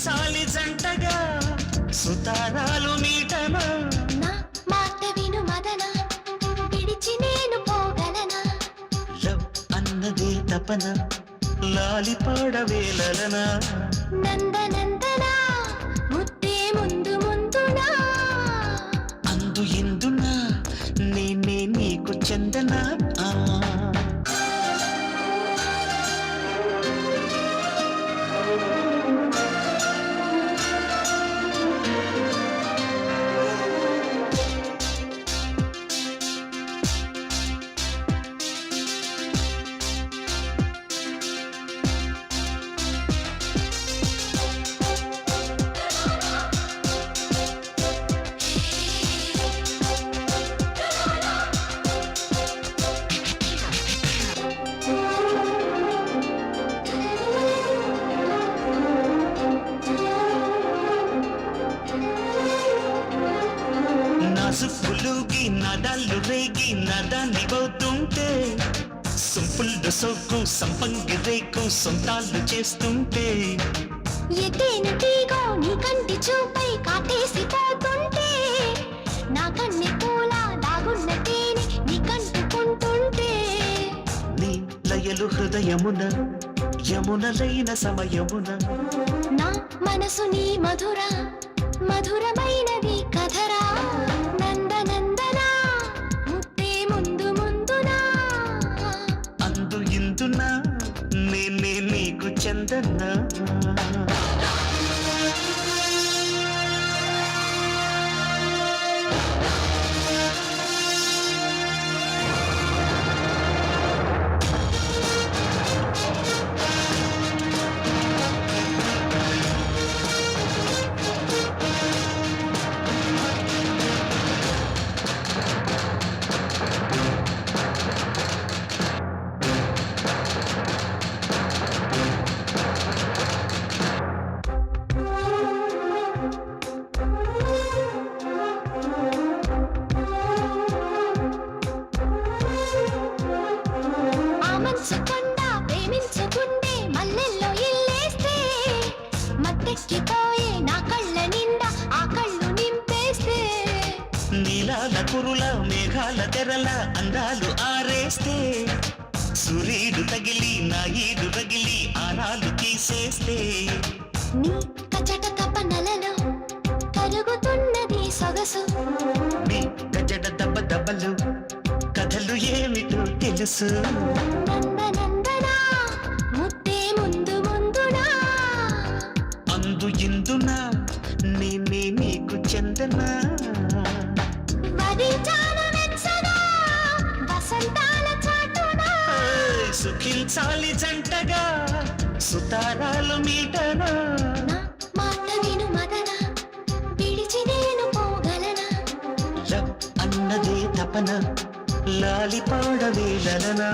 సుఖించాలి జంటగా సుతారాలు మీటనా నా మాట విను మదన విడిచి నేను పోగలనా లవ్ అన్నదే తపన లాలి పాడవేలనా నందనందనా ముద్దే ముందు ముందునా అందు ఇందునా నేనే నీకు చందనా సుప్పులుగి నదాలు రేగి నదాన్ని పోతుంటే సుంపుళ్ళు సోకు సంపంగి రేకు సొంతాలు చేస్తుంటే ఎటేను తీగో నీ కంటి చూపై కాటేసి పోతుంటే నా కన్నె పూల దాగున్న తేనె నీ కంటుకుంటుంటే నీ లయలు హృదయమున యమునలైన సమయమున నా మనసు నీ మధుర మధురమైనది కథరా నందనందనా ముద్దే ముందు ముందునా అందు ఇందునా నేనే నీకు చందనా మనసుకుండా ప్రేమించుకుంటే మల్లెల్లో ఇల్లేస్తే మత్తెక్కిపోయే నా కళ్ళ నిండా ఆ కళ్ళు నింపేస్తే నీలాల కురుల మేఘాల తెరల అందాలు ఆరేస్తే సూర్యుడు తగిలి నా ఈడు రగిలి ఆనాలు తీసేస్తే నీ కచట తపనలలో కరుగుతున్నది సొగసు నీ గజడ దెబ్బ దెబ్బలు కథలు ఏమిటో తెలుసు నందనందనా ముద్దే ముందు ముందునా అందు ఇందునా నేనే నీకు చందనా వరించాల వెచ్చగా వసంతాల చాటునా సుఖించాలి జంటగా సుతారాలు మీటనా నా మాట విను మదన విడిచి నేను పోగలనా లవ్ అన్నదే తపన లాలి పాడవేలనా